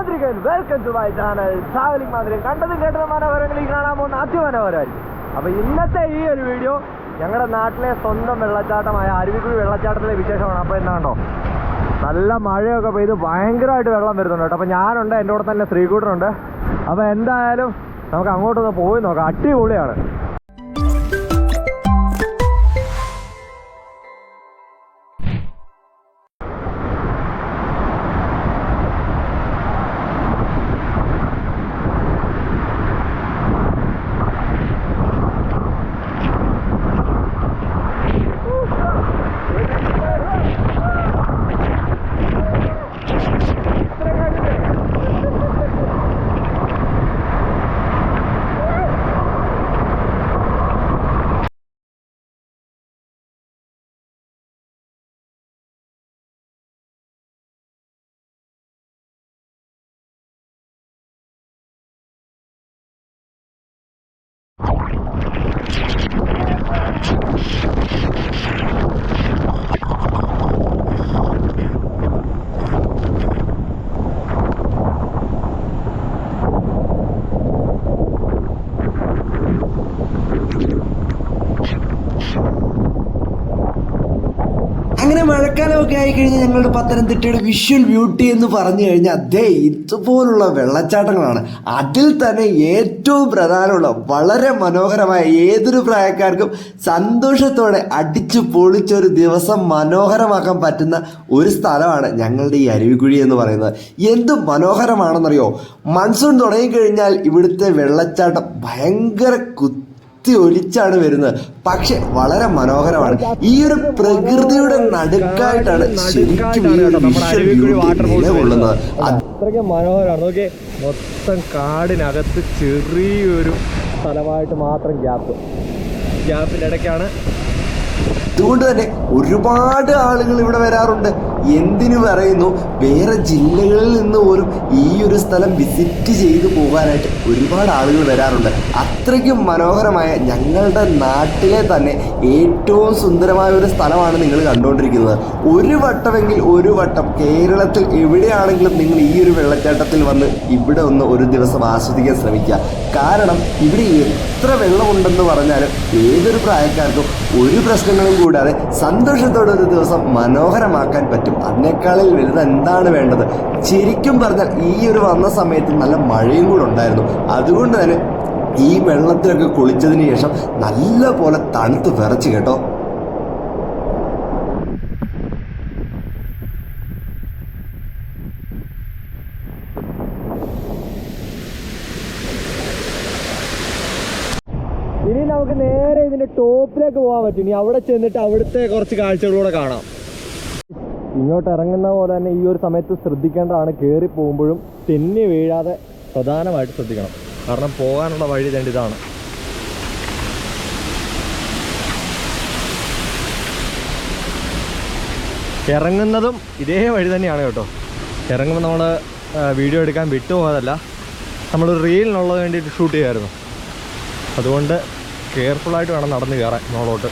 Welcome to my channel travelling മാതിരിയും കണ്ടതും കേട്ടതും മനോഹരങ്ങളിൽ കാണാൻ പോകുന്ന അതിമനോഹരമായിരിക്കും. അപ്പോൾ ഇന്നത്തെ ഈ ഒരു വീഡിയോ ഞങ്ങളുടെ നാട്ടിലെ സ്വന്തം വെള്ളച്ചാട്ടമായ അരുവിക്കുഴി വെള്ളച്ചാട്ടത്തിലെ വിശേഷമാണ്. അപ്പോൾ എന്താണോ നല്ല മഴയൊക്കെ പെയ്ത് ഭയങ്കരമായിട്ട് വെള്ളം വരുന്നുണ്ട് കേട്ടോ. അപ്പോൾ ഞാനുണ്ട്, എൻ്റെ കൂടെ തന്നെ ശ്രീകുട്ടനുണ്ട്. അപ്പോൾ എന്തായാലും നമുക്ക് അങ്ങോട്ടൊന്ന് പോയി നോക്കാം. അടിപൊളിയാണ്. അങ്ങനെ മഴക്കാലമൊക്കെ ആയിക്കഴിഞ്ഞാൽ ഞങ്ങളുടെ പത്തനംതിട്ടയുടെ വിഷ്വൽ ബ്യൂട്ടി എന്ന് പറഞ്ഞു കഴിഞ്ഞാൽ അതേ ഇതുപോലുള്ള വെള്ളച്ചാട്ടങ്ങളാണ്. അതിൽ തന്നെ ഏറ്റവും പ്രധാനമുള്ള വളരെ മനോഹരമായ ഏതൊരു പ്രായക്കാർക്കും സന്തോഷത്തോടെ അടിച്ചു പൊളിച്ചൊരു ദിവസം മനോഹരമാക്കാൻ പറ്റുന്ന ഒരു സ്ഥലമാണ് ഞങ്ങളുടെ ഈ അരുവിക്കുഴി എന്ന് പറയുന്നത്. എന്ത് മനോഹരമാണെന്നറിയോ, മൺസൂൺ തുടങ്ങിക്കഴിഞ്ഞാൽ ഇവിടുത്തെ വെള്ളച്ചാട്ടം ഭയങ്കര ഒലിച്ചാണ് വരുന്നത്. പക്ഷെ വളരെ മനോഹരമാണ്. ഈ ഒരു പ്രകൃതിയുടെ നടുക്കായിട്ടാണ് ശരിക്കും ഈ ഒരു വിഷ്വൽ ബ്യൂട്ടി നിലകൊള്ളുന്നത്. അത്രയ്ക്ക് മനോഹരമാണ്. നോക്കിയേ, മൊത്തം കാടിനകത്ത് ചെറിയൊരു സ്ഥലമായിട്ട് മാത്രം ഗ്യാപ്പിൻ്റെ ഇടയ്ക്കാണ്. അതുകൊണ്ട് തന്നെ ഒരുപാട് ആളുകൾ ഇവിടെ വരാറുണ്ട്. എന്തിനു പറയുന്നു, വേറെ ജില്ലകളിൽ നിന്ന് പോലും ഈ ഒരു സ്ഥലം വിസിറ്റ് ചെയ്തു പോകാനായിട്ട് ഒരുപാട് ആളുകൾ വരാറുണ്ട്. അത്രയ്ക്കും മനോഹരമായ ഞങ്ങളുടെ നാട്ടിലെ തന്നെ ഏറ്റവും സുന്ദരമായ ഒരു സ്ഥലമാണ് നിങ്ങൾ കണ്ടുകൊണ്ടിരിക്കുന്നത്. ഒരു വട്ടം കേരളത്തിൽ എവിടെയാണെങ്കിലും നിങ്ങൾ ഈ ഒരു വെള്ളച്ചാട്ടത്തിൽ വന്ന് ഇവിടെ ഒന്ന് ഒരു ദിവസം ആസ്വദിക്കാൻ ശ്രമിക്കുക. കാരണം ഇവിടെ എത്ര വെള്ളമുണ്ടെന്ന് പറഞ്ഞാലും ഏതൊരു പ്രായക്കാർക്കും ഒരു പ്രശ്നങ്ങളും കൂടാതെ സന്തോഷത്തോടെ ഒരു ദിവസം മനോഹരമാക്കാൻ പറ്റും. അതിനേക്കാളിൽ വലുത് എന്താണ് വേണ്ടത്? ശരിക്കും പറഞ്ഞാൽ ഈ ഒരു വന്ന സമയത്ത് നല്ല മഴയും കൂടെ ഉണ്ടായിരുന്നു. അതുകൊണ്ട് തന്നെ ഈ വെള്ളത്തിലൊക്കെ കുളിച്ചതിന് ശേഷം നല്ല പോലെ തണുത്ത് വിറച്ച് കേട്ടോ. ഇനി നമുക്ക് നേരെ ഇതിന്റെ ടോപ്പിലേക്ക് പോകാൻ പറ്റും. ഇനി അവിടെ ചെന്നിട്ട് അവിടുത്തെ കുറച്ച് കാഴ്ചകളൂടെ കാണാം. ഇങ്ങോട്ട് ഇറങ്ങുന്ന പോലെ തന്നെ ഈ ഒരു സമയത്ത് ശ്രദ്ധിക്കേണ്ടതാണ്. കയറി പോകുമ്പോഴും തെന്നി വീഴാതെ പ്രധാനമായിട്ട് ശ്രദ്ധിക്കണം. കാരണം പോകാനുള്ള വഴി തന്നെ ഇതാണ്. ഇറങ്ങുന്നതും ഇതേ വഴി തന്നെയാണ് കേട്ടോ. ഇറങ്ങുമ്പോൾ നമ്മൾ വീഡിയോ എടുക്കാൻ വിട്ടുപോകാതല്ല, നമ്മളൊരു റീലിനുള്ളത് വേണ്ടിയിട്ട് ഷൂട്ട് ചെയ്യുമായിരുന്നു. അതുകൊണ്ട് കെയർഫുള്ളായിട്ട് വേണം നടന്ന് കയറാൻ മുകളോട്ട്.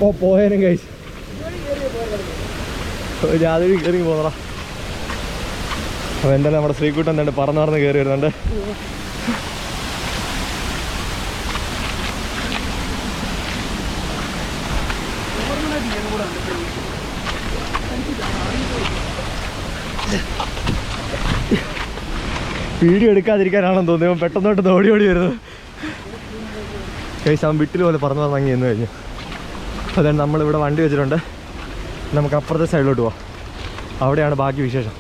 ഓ പോയാലും കഴിച്ചു ഞാതൊരു കയറി പോന്നടാ. അപ്പോൾ എന്തായാലും നമ്മുടെ ശ്രീകുട്ടൻ എന്തുണ്ട് പറന്ന് കയറി വരുന്നുണ്ട്. വീഡിയോ എടുക്കാതിരിക്കാനാണെന്ന് തോന്നിയപ്പോൾ പെട്ടെന്നോട്ട് ഓടി വരുന്നത്. കഴിച്ച് അവൻ വിട്ടിൽ പോലെ പറന്ന് പറഞ്ഞങ്ങി എന്ന് കഴിഞ്ഞു. അതുകൊണ്ട് നമ്മളിവിടെ വണ്ടി വെച്ചിട്ടുണ്ട്. നമുക്ക് അപ്പുറത്തെ സൈഡിലോട്ട് പോവാം. അവിടെയാണ് ബാക്കി വിശേഷം.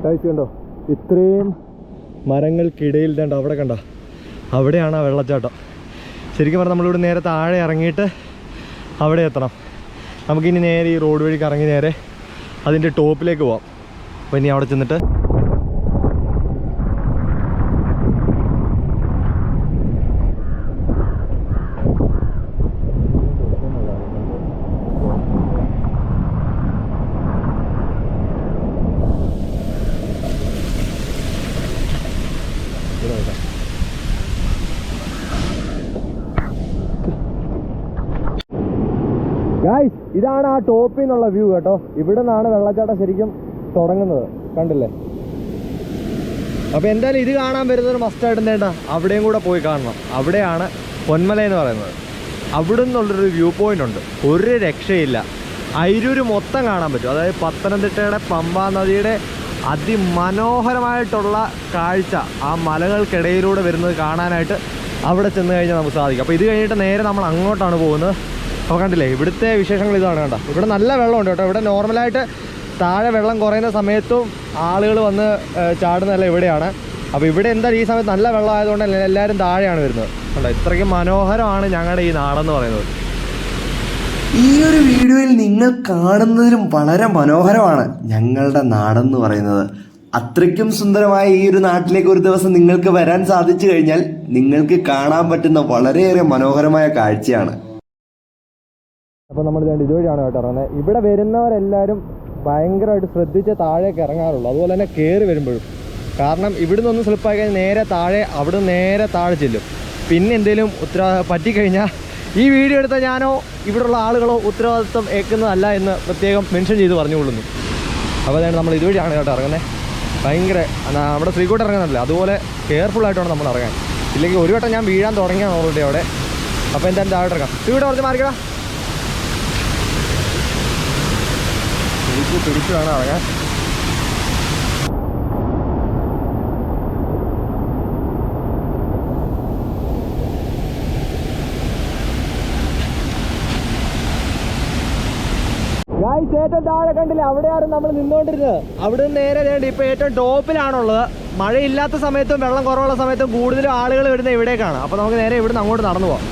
കഴിച്ച് കണ്ടോ, ഇത്രയും മരങ്ങൾക്കിടയിൽ കണ്ടോ, അവിടെ കണ്ടോ, അവിടെയാണ് ആ വെള്ളച്ചാട്ടം. ശരിക്കും പറഞ്ഞാൽ നമ്മളിവിടെ നേരെ താഴെ ഇറങ്ങിയിട്ട് അവിടെ എത്തണം. നമുക്കിനി നേരെ ഈ റോഡ് വഴി കറങ്ങി നേരെ അതിൻ്റെ ടോപ്പിലേക്ക് പോവാം. അപ്പോൾ ഇനി അവിടെ ചെന്നിട്ട് ഇവിടെ നോക്കാം. ഗായ്സ്, ഇതാണ് ആ ടോപ്പിൽ നിന്നുള്ള വ്യൂ കേട്ടോ. ഇവിടെ നിന്നാണ് വെള്ളച്ചാട്ടം ശരിക്കും തുടങ്ങുന്നത്, കണ്ടില്ലേ? അപ്പോൾ എന്തായാലും ഇത് കാണാൻ വരുന്നൊരു മസ്റ്റായിട്ട് വേണ്ട അവിടെയും കൂടെ പോയി കാണണം. അവിടെയാണ് പൊന്മല എന്ന് പറയുന്നത്. അവിടെ നിന്നുള്ളൊരു വ്യൂ പോയിന്റ് ഉണ്ട്, ഒരു രക്ഷയില്ല. അയിരൂര് മൊത്തം കാണാൻ പറ്റും. അതായത് പത്തനംതിട്ടയുടെ പമ്പാ നദിയുടെ അതിമനോഹരമായിട്ടുള്ള കാഴ്ച ആ മലകൾക്കിടയിലൂടെ വരുന്നത് കാണാനായിട്ട് അവിടെ ചെന്ന് കഴിഞ്ഞാൽ നമുക്ക് സാധിക്കും. അപ്പോൾ ഇത് കഴിഞ്ഞിട്ട് നേരെ നമ്മൾ അങ്ങോട്ടാണ് പോകുന്നത്. അപ്പോൾ കണ്ടില്ലേ, ഇവിടുത്തെ വിശേഷങ്ങൾ ഇതാണ്. കണ്ടോ, ഇവിടെ നല്ല വെള്ളമുണ്ട് കേട്ടോ. ഇവിടെ നോർമലായിട്ട് താഴെ വെള്ളം കുറയുന്ന സമയത്തും ആളുകൾ വന്ന് ചാടുന്നതല്ല ഇവിടെയാണ്. അപ്പോൾ ഇവിടെ എന്തായാലും ഈ സമയത്ത് നല്ല വെള്ളം ആയതുകൊണ്ട് എല്ലാവരും താഴെയാണ് വരുന്നത്. കണ്ടോ, ഇത്രയ്ക്ക് മനോഹരമാണ് ഞങ്ങളുടെ ഈ നാടെന്ന് പറയുന്നത്. ഈ ഒരു വീഡിയോയിൽ നിങ്ങൾ കാണുന്നതിലും വളരെ മനോഹരമാണ് ഞങ്ങളുടെ നാടെന്ന് പറയുന്നത്. അത്രയ്ക്കും സുന്ദരമായ ഈ ഒരു നാട്ടിലേക്ക് ഒരു ദിവസം നിങ്ങൾക്ക് വരാൻ സാധിച്ചു കഴിഞ്ഞാൽ നിങ്ങൾക്ക് കാണാൻ പറ്റുന്ന വളരെയേറെ മനോഹരമായ കാഴ്ചയാണ്. അപ്പോൾ നമ്മൾ ഇതുവഴിയാണ് കേട്ടോ ഇറങ്ങുന്നത്. ഇവിടെ വരുന്നവരെല്ലാവരും ഭയങ്കരമായിട്ട് ശ്രദ്ധിച്ച് താഴേക്ക് ഇറങ്ങാറുള്ളൂ, അതുപോലെ തന്നെ കയറി വരുമ്പോഴും. കാരണം ഇവിടുന്ന് ഒന്ന് സ്ലിപ്പായി കഴിഞ്ഞാൽ നേരെ താഴെ, അവിടെ നേരെ താഴെ ചെല്ലും. പിന്നെ എന്തെങ്കിലും പറ്റിക്കഴിഞ്ഞാൽ ഈ വീഡിയോ എടുത്ത ഞാനോ ഇവിടെയുള്ള ആളുകളോ ഉത്തരവാദിത്വം ഏൽക്കുന്നതല്ല എന്ന് പ്രത്യേകം മെൻഷൻ ചെയ്ത് പറഞ്ഞുകൊള്ളുന്നു. അപ്പോൾ അതാണ് നമ്മൾ ഇതുവഴിയാണ് കേട്ടോ ഇറങ്ങുന്നത്. ഭയങ്കര നമ്മുടെ ശ്രീകോട്ട് ഇറങ്ങുന്നില്ല, അതുപോലെ കെയർഫുള്ളായിട്ട് വേണം നമ്മൾ ഇറങ്ങാൻ. ഇല്ലെങ്കിൽ ഒരു വട്ടം ഞാൻ വീഴാൻ തുടങ്ങിയാണ് ഓൾറെഡി അവിടെ. അപ്പോൾ എന്തായാലും താഴോട്ട് ഇറങ്ങാം. ഇവിടെ കുറച്ച് മാറിക്കടാ, പിടിച്ചു വേണം ഇറങ്ങാൻ. ഗായ്സ്, ഏറ്റവും താഴെ കണ്ടില്ലേ, അവിടെയാണ് നമ്മൾ നിന്നുകൊണ്ടിരുന്നത്. അവിടെ നിന്ന് നേരെ വേണ്ടി ഇപ്പോൾ ഏറ്റവും ടോപ്പിലാണുള്ളത്. മഴയില്ലാത്ത സമയത്തും വെള്ളം കുറവുള്ള സമയത്തും കൂടുതലും ആളുകൾ വരുന്നത് ഇവിടേക്കാണ്. അപ്പോൾ നമുക്ക് നേരെ ഇവിടുന്ന് അങ്ങോട്ട് നടന്നു പോകാം.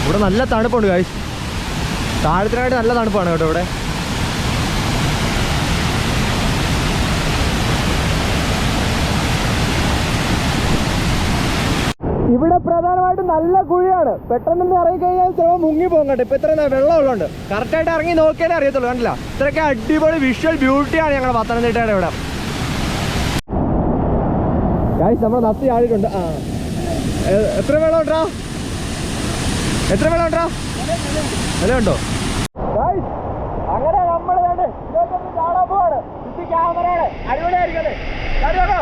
ഇവിടെ നല്ല തണുപ്പുണ്ട് ഗായ്സ്, താഴത്തിനായിട്ട് നല്ല തണുപ്പാണ് കേട്ടോ ഇവിടെ. ഇവിടെ പ്രധാനമായിട്ടും നല്ല കുഴിയാണ്. പെട്ടെന്ന് ഇറങ്ങിക്കഴിഞ്ഞാൽ ചിലപ്പോൾ മുങ്ങിപ്പോകും കേട്ടോ. ഇപ്പം ഇത്രയും വെള്ളമുള്ളതുകൊണ്ട് കറക്റ്റായിട്ട് ഇറങ്ങി നോക്കിയാലേ അറിയത്തുള്ളൂ. കണ്ടില്ല, ഇത്രയ്ക്ക് അടിപൊളി വിഷ്വൽ ബ്യൂട്ടിയാണ് ഞങ്ങളുടെ പത്തനംതിട്ടയുടെ ഇവിടെ. ഗായ്സ്, നമ്മൾ നത്തി ആടിയിട്ടുണ്ട്. എത്ര വെള്ളം ഉണ്ടോ? എത്ര വെള്ളം ഉണ്ടോ? വിലയുണ്ടോ? ഗായ്സ്, അങ്ങനെ നമ്മൾ ചാടാൻ പോവാണ്. ക്യാമറയാണ് അടിപൊളിയായിരിക്കും. അടിപൊളി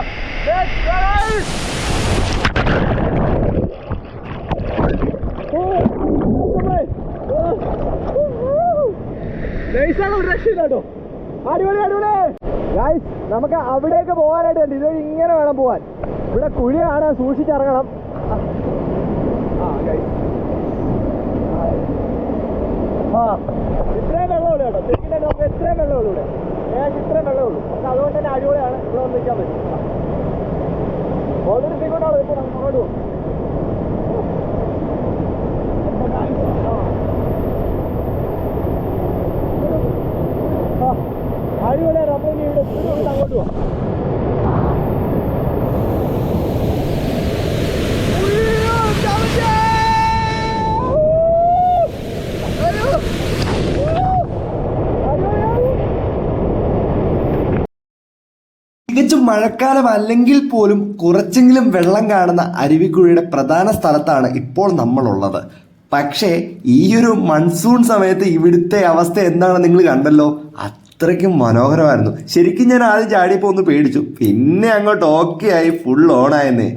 അടിപൊളി ഗായ്സ്. നമുക്ക് അവിടേക്ക് പോകാനായിട്ട് ഉണ്ട്. ഇതുവഴി ഇങ്ങനെ വേണം പോകാൻ. ഇവിടെ കുഴിയാണ്, സൂക്ഷിച്ചിറങ്ങണം. ഇത്രയും വെള്ളമുള്ളൂ കേട്ടോ. ശരിക്കും നമുക്ക് ഇത്രയും വെള്ളമുള്ളൂ ഇവിടെ. ഇത്രയും വെള്ളമുള്ളൂ. പക്ഷെ അതുകൊണ്ട് തന്നെ അടിപൊളിയാണ്. ഇവിടെ വന്ന് നിൽക്കാൻ പറ്റും. ഓൾറെഡി സീക്കോട്ടാണ് ഇപ്പോൾ നമുക്ക് അങ്ങോട്ട് പോകും. അടിപൊളിയാണ്. നമ്മളിനി ഇവിടെ അങ്ങോട്ട് പോവാം. തികച്ചും മഴക്കാലം അല്ലെങ്കിൽ പോലും കുറച്ചെങ്കിലും വെള്ളം കാണുന്ന അരുവിക്കുഴിയുടെ പ്രധാന സ്ഥലത്താണ് ഇപ്പോൾ നമ്മളുള്ളത്. പക്ഷേ ഈ ഒരു മൺസൂൺ സമയത്ത് ഇവിടുത്തെ അവസ്ഥ എന്താണെന്ന് നിങ്ങൾ കണ്ടല്ലോ. അത്രയ്ക്കും മനോഹരമായിരുന്നു. ശരിക്കും ഞാൻ ആദ്യം ചാടിയപ്പോൾ ഒന്ന് പേടിച്ചു, പിന്നെ അങ്ങോട്ട് ഓക്കെ ആയി, ഫുൾ ഓണായെന്നേ.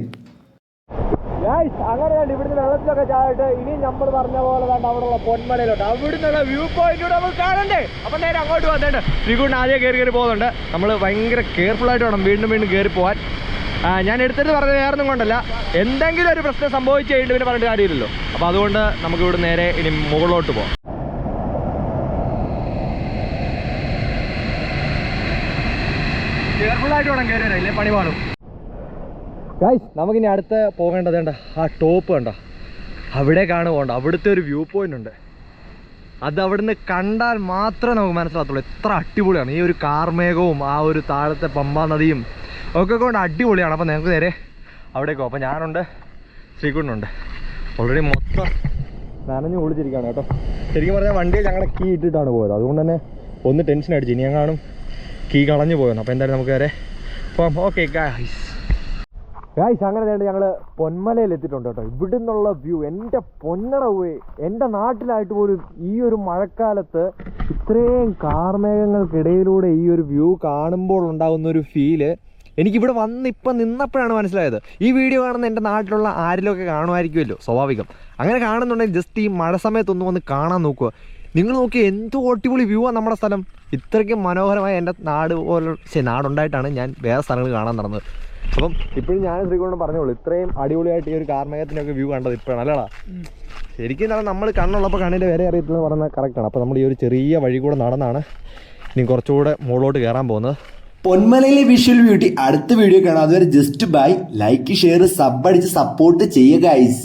അങ്ങനെ ഇവിടുന്ന് വെള്ളത്തിലൊക്കെ ചാടിയിട്ട് ഇനി നമ്മൾ പറഞ്ഞ പോലെ വേണ്ട അവിടെയുള്ള പൊന്മലയിലോട്ട് അവിടുന്നുള്ള വ്യൂ പോയിന്റിലൂടെ നമുക്ക് കാണണ്ടേ. അപ്പം നേരെ അങ്ങോട്ട് വന്നിട്ട് ശ്രീകുണ്ട് ആദ്യം കയറി പോകുന്നുണ്ട്. നമ്മൾ ഭയങ്കര കെയർഫുൾ ആയിട്ട് വേണം വീണ്ടും കയറി പോകാൻ. ഞാൻ എടുത്തിട്ട് പറഞ്ഞത് വേറൊന്നും കൊണ്ടല്ല, എന്തെങ്കിലും ഒരു പ്രശ്നം സംഭവിച്ചു കഴിഞ്ഞിട്ട് പിന്നെ പറഞ്ഞിട്ട് കാര്യമില്ലല്ലോ. അപ്പോൾ അതുകൊണ്ട് നമുക്ക് ഇവിടെ നേരെ ഇനി മുകളിലോട്ട് പോകാം. കെയർഫുള്ളായിട്ട് വേണം കയറി വരാം, ഇല്ലേ പണി പാടും. ഗൈസ്, നമുക്കിനി അടുത്ത് പോകേണ്ടത് വേണ്ട ആ ടോപ്പ് കണ്ടോ, അവിടേക്കാണ് പോകേണ്ടത്. അവിടുത്തെ ഒരു വ്യൂ പോയിന്റ് ഉണ്ട്. അത് അവിടുന്ന് കണ്ടാൽ മാത്രമേ നമുക്ക് മനസ്സിലാകത്തുള്ളൂ എത്ര അടിപൊളിയാണ്. ഈ ഒരു കാർമേഘവും ആ ഒരു താഴത്തെ പമ്പാ നദിയും ഒക്കെ കൊണ്ട് അടിപൊളിയാണ്. അപ്പോൾ ഞങ്ങൾക്ക് നേരെ അവിടേക്ക് പോകും. അപ്പോൾ ഞാനുണ്ട്, ശ്രീകുണ്ടുണ്ട്. ഓൾറെഡി മൊത്തം നനഞ്ഞു കുളിച്ചിരിക്കുകയാണ് കേട്ടോ. ശരിക്കും പറഞ്ഞാൽ വണ്ടിയിൽ ഞങ്ങളുടെ കീ ഇട്ടിട്ടാണ് പോയത്, അതുകൊണ്ട് തന്നെ ഒന്ന് ടെൻഷൻ അടിച്ചു. ഇനി ഞങ്ങാണും കീ കളഞ്ഞു പോയെന്ന്. അപ്പോൾ എന്തായാലും നമുക്ക് വരെ അപ്പം ഓക്കെ ഗായ്സ് അങ്ങനെ വേണ്ടി ഞങ്ങൾ പൊന്മലയിൽ എത്തിയിട്ടുണ്ട് കേട്ടോ. ഇവിടെ നിന്നുള്ള വ്യൂ എൻ്റെ പൊന്നട പോയി. എൻ്റെ നാട്ടിലായിട്ട് പോലും ഈ ഒരു മഴക്കാലത്ത് ഇത്രയും കാർമേഘങ്ങൾക്കിടയിലൂടെ ഈ ഒരു വ്യൂ കാണുമ്പോൾ ഉണ്ടാകുന്ന ഒരു ഫീല് എനിക്കിവിടെ ഇപ്പം നിന്നപ്പോഴാണ് മനസ്സിലായത്. ഈ വീഡിയോ കാണുന്ന എൻ്റെ നാട്ടിലുള്ള ആരിലൊക്കെ കാണുമായിരിക്കുമല്ലോ, സ്വാഭാവികം. അങ്ങനെ കാണുന്നുണ്ടെങ്കിൽ ജസ്റ്റ് ഈ മഴ സമയത്തൊന്ന് വന്ന് കാണാൻ നോക്കുക. നിങ്ങൾ നോക്കി എന്തോ അടിപൊളി വ്യൂ ആണ് നമ്മുടെ സ്ഥലം. ഇത്രയ്ക്കും മനോഹരമായ എൻ്റെ നാട് പോലെ നാടുണ്ടായിട്ടാണ് ഞാൻ വേറെ സ്ഥലങ്ങൾ കാണാൻ നടന്നത്. അപ്പം ഇപ്പോഴും ഞാൻ ശ്രീകുമാരനോട് പറഞ്ഞോളൂ, ഇത്രയും അടിപൊളിയായിട്ട് ഈ ഒരു കാർമേഘത്തിനൊക്കെ വ്യൂ കണ്ടത് ഇപ്പോഴാണ് അല്ലേടാ. ശരിക്കും നമ്മൾ കണ്ണുള്ളപ്പോൾ കണ്ണിൻ്റെ വില അറിയത്തില്ലെന്ന് പറഞ്ഞാൽ കറക്റ്റാണ്. അപ്പോൾ നമ്മൾ ഈ ഒരു ചെറിയ വഴി കൂടെ നടന്നാണ് ഇനി കുറച്ചുകൂടെ മുകളിലോട്ട് കയറാൻ പോകുന്നത്. പൊന്മലയിലെ വിഷ്വൽ ബ്യൂട്ടി അടുത്ത വീഡിയോ കാണാം. അതുവരെ just bye. Like share sub അടിച്ച് സപ്പോർട്ട് ചെയ്യുക ഗൈസ്.